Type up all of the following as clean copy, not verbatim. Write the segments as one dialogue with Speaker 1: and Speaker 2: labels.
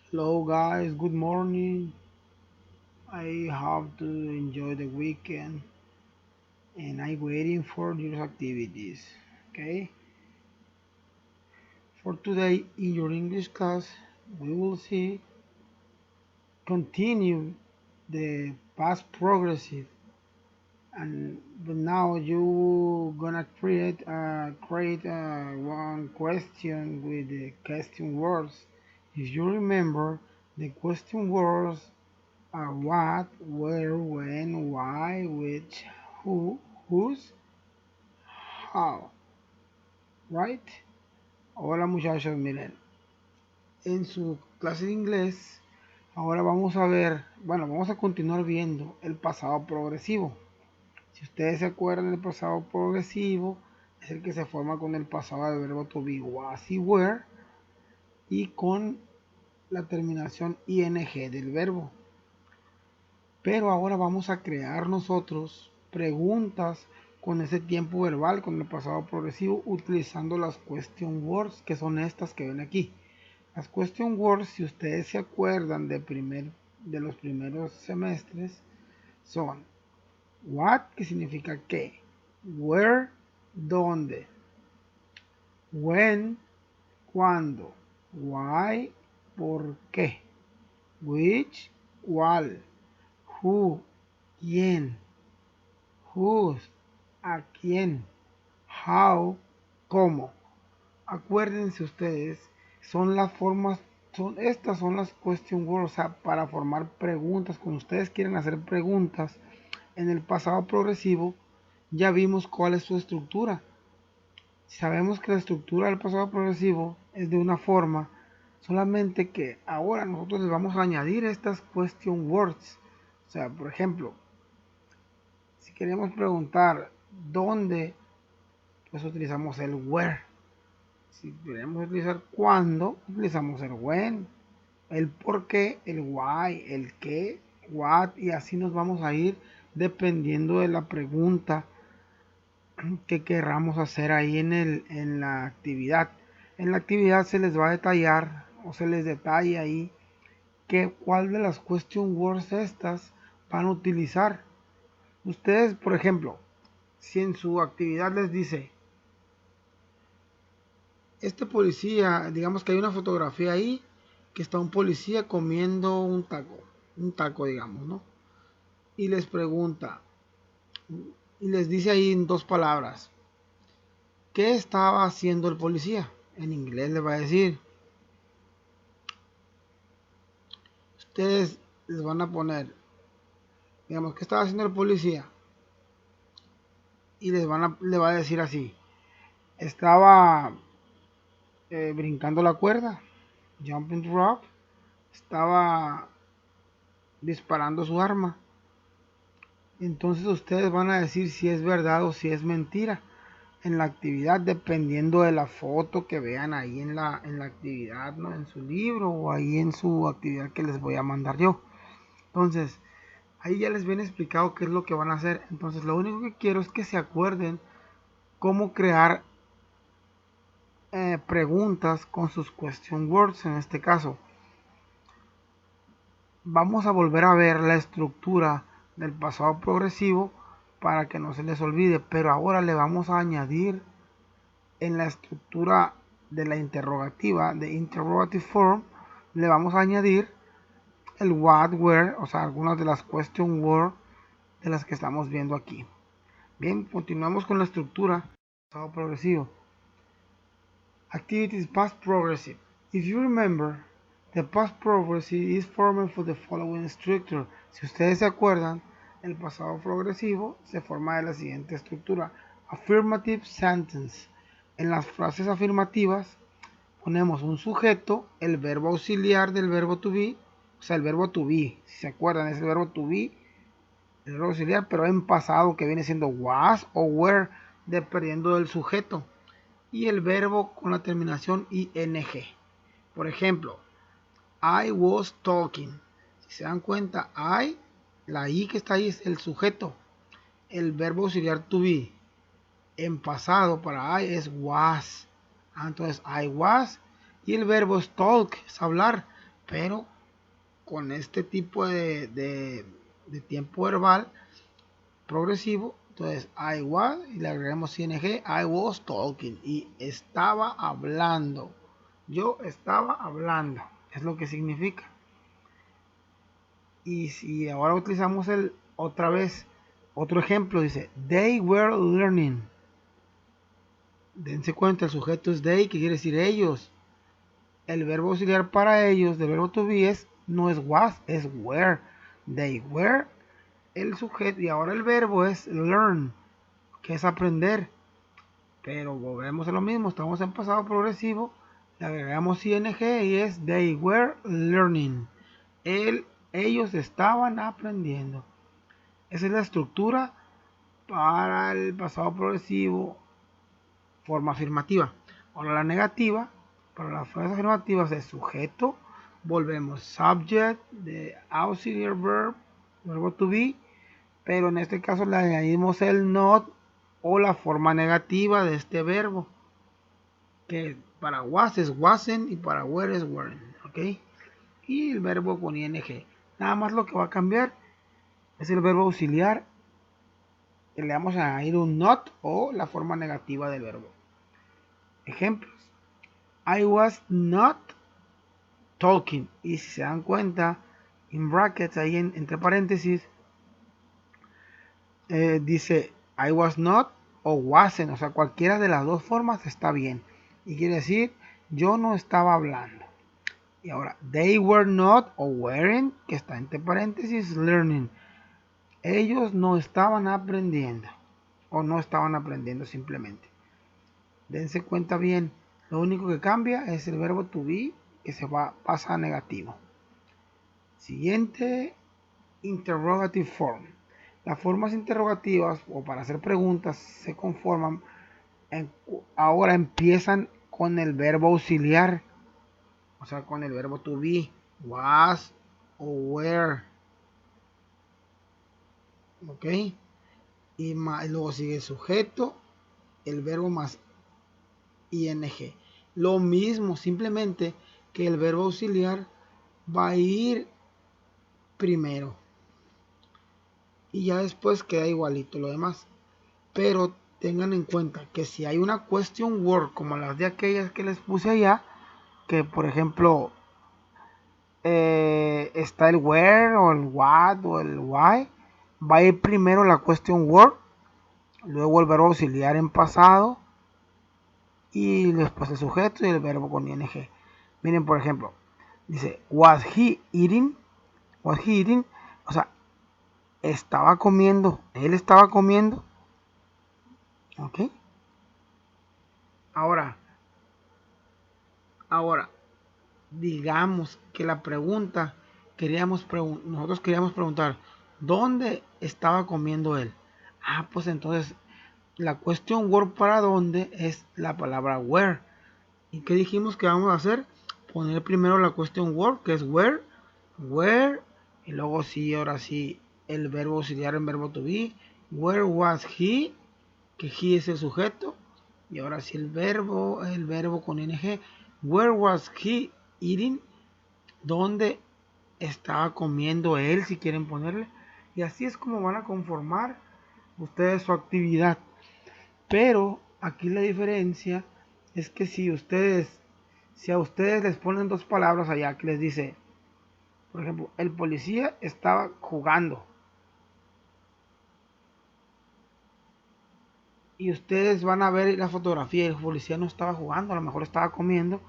Speaker 1: Hello guys, good morning. I have to enjoy the weekend and I'm waiting for your activities. Okay? For today in your English class, we will see continue the past progressive and but now you gonna create one question with the question words. If you remember, the question words are what, where, when, why, which, who, whose, how, right? Hola muchachos, miren, en su clase de inglés, ahora vamos a ver, bueno, vamos a continuar viendo el pasado progresivo. Si ustedes se acuerdan del pasado progresivo, es el que se forma con el pasado del verbo to be, was y were, y con la terminación ing del verbo. Pero ahora vamos a crear nosotros preguntas con ese tiempo verbal, con el pasado progresivo, utilizando las question words, que son estas que ven aquí. Las question words, si ustedes se acuerdan de los primeros semestres, son what, que significa qué, where, dónde, when, cuándo, why, por qué, which, cuál, who, quién, whose, a quién, how, cómo. Acuérdense ustedes, son las formas, estas son las question words, o sea, para formar preguntas. Cuando ustedes quieren hacer preguntas en el pasado progresivo, ya vimos cuál es su estructura. Sabemos que la estructura del pasado progresivo es de una forma, solamente que ahora nosotros les vamos a añadir estas question words. O sea, por ejemplo, si queremos preguntar dónde, pues utilizamos el where. Si queremos utilizar cuándo, utilizamos el when. El por qué, el why, el qué, what, y así nos vamos a ir dependiendo de la pregunta que querramos hacer ahí en la actividad. En la actividad se les va a detallar o se les detalla ahí cuál de las question words estas van a utilizar. Ustedes, por ejemplo, si en su actividad les dice, este policía, digamos que hay una fotografía ahí, que está un policía comiendo un taco, digamos, ¿no? Y les pregunta, y les dice ahí en dos palabras, ¿qué estaba haciendo el policía? En inglés le va a decir, ustedes les van a poner, digamos, ¿qué estaba haciendo el policía? Y le va a decir así, estaba brincando la cuerda, jumping rope, estaba disparando su arma. Entonces ustedes van a decir si es verdad o si es mentira en la actividad, dependiendo de la foto que vean ahí en la actividad, ¿no? En su libro o ahí en su actividad que les voy a mandar yo. Entonces, ahí ya les viene explicado qué es lo que van a hacer. Entonces, lo único que quiero es que se acuerden cómo crear preguntas con sus question words en este caso. Vamos a volver a ver la estructura del pasado progresivo para que no se les olvide, pero ahora le vamos a añadir en la estructura de la interrogativa, de interrogative form, le vamos a añadir el what, where, o sea, algunas de las question words de las que estamos viendo aquí. Bien, continuamos con la estructura pasado progresivo. Activities past progressive. If you remember, the past progressive is formed for the following structure. Si ustedes se acuerdan, el pasado progresivo se forma de la siguiente estructura. Affirmative sentence. En las frases afirmativas ponemos un sujeto, el verbo auxiliar del verbo to be, o sea, el verbo to be, si se acuerdan, es el verbo to be, el verbo auxiliar, pero en pasado que viene siendo was o were, dependiendo del sujeto, y el verbo con la terminación ing. Por ejemplo, I was talking. Si se dan cuenta, I, la I que está ahí es el sujeto, el verbo auxiliar to be, en pasado para I es was. Entonces I was y el verbo es talk, es hablar, pero con este tipo de tiempo verbal progresivo, entonces I was, y le agregamos ing, I was talking, y estaba hablando, yo estaba hablando, es lo que significa. Y si ahora utilizamos otra vez, otro ejemplo, dice, they were learning. Dense cuenta, el sujeto es they, que quiere decir ellos. El verbo auxiliar para ellos, del verbo to be, no es was, es were. They were el sujeto, y ahora el verbo es learn, que es aprender. Pero volvemos a lo mismo, estamos en pasado progresivo, le agregamos ing y es they were learning. Ellos estaban aprendiendo. Esa es la estructura para el pasado progresivo, forma afirmativa. Ahora la negativa, para las frases afirmativas de sujeto, volvemos subject, de auxiliary verb, verbo to be, pero en este caso le añadimos el not o la forma negativa de este verbo, que para was es wasn't y para were es weren't, ¿ok? Y el verbo con ing. Nada más lo que va a cambiar es el verbo auxiliar, que le vamos a añadir un not o la forma negativa del verbo. Ejemplos. I was not talking. Y si se dan cuenta, en brackets, ahí entre paréntesis, dice I was not o wasn't. O sea, cualquiera de las dos formas está bien. Y quiere decir, yo no estaba hablando. Y ahora, they were not o weren't, que está entre paréntesis, learning. Ellos no estaban aprendiendo. O no estaban aprendiendo simplemente. Dense cuenta bien. Lo único que cambia es el verbo to be, que pasa a negativo. Siguiente, interrogative form. Las formas interrogativas o para hacer preguntas se conforman, ahora empiezan con el verbo auxiliar, o sea, con el verbo to be, was o were. ¿Ok? Y luego sigue el sujeto, el verbo más ing. Lo mismo, simplemente que el verbo auxiliar va a ir primero y ya después queda igualito lo demás. Pero tengan en cuenta que si hay una question word como las de aquellas que les puse allá, que por ejemplo está el where o el what o el why, va a ir primero la question word, luego el verbo auxiliar en pasado y después el sujeto y el verbo con ing. Miren, por ejemplo, dice was he eating, o sea, estaba comiendo, él estaba comiendo. ¿Ok? Ahora, digamos que la pregunta, nosotros queríamos preguntar, ¿dónde estaba comiendo él? Pues entonces, la question word para dónde es la palabra where. ¿Y qué dijimos que vamos a hacer? Poner primero la question word, que es where, y luego sí, ahora sí, el verbo auxiliar en verbo to be, where was he, que he es el sujeto, y ahora sí el verbo con ing, where was he eating, ¿dónde estaba comiendo él, si quieren ponerle? Y así es como van a conformar ustedes su actividad. Pero aquí la diferencia es que si a ustedes les ponen dos palabras allá que les dice, por ejemplo, el policía estaba jugando, y ustedes van a ver la fotografía y el policía no estaba jugando, a lo mejor estaba comiendo,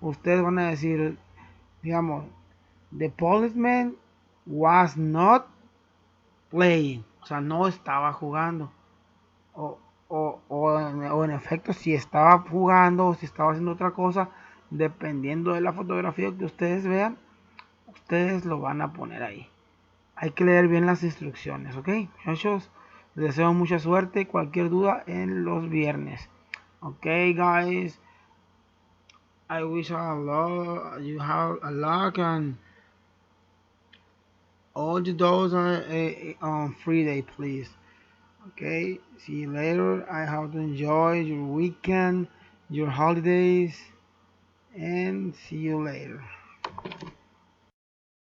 Speaker 1: ustedes van a decir, digamos, the policeman was not playing, o sea, no estaba jugando, o en efecto si estaba jugando o si estaba haciendo otra cosa, dependiendo de la fotografía que ustedes vean, ustedes lo van a poner ahí. Hay que leer bien las instrucciones, ¿ok? Muchachos, les deseo mucha suerte. Cualquier duda en los viernes. Ok, guys. I wish you have a luck and all the doors are on free day, please. Okay, see you later. I hope to enjoy your weekend, your holidays, and see you later.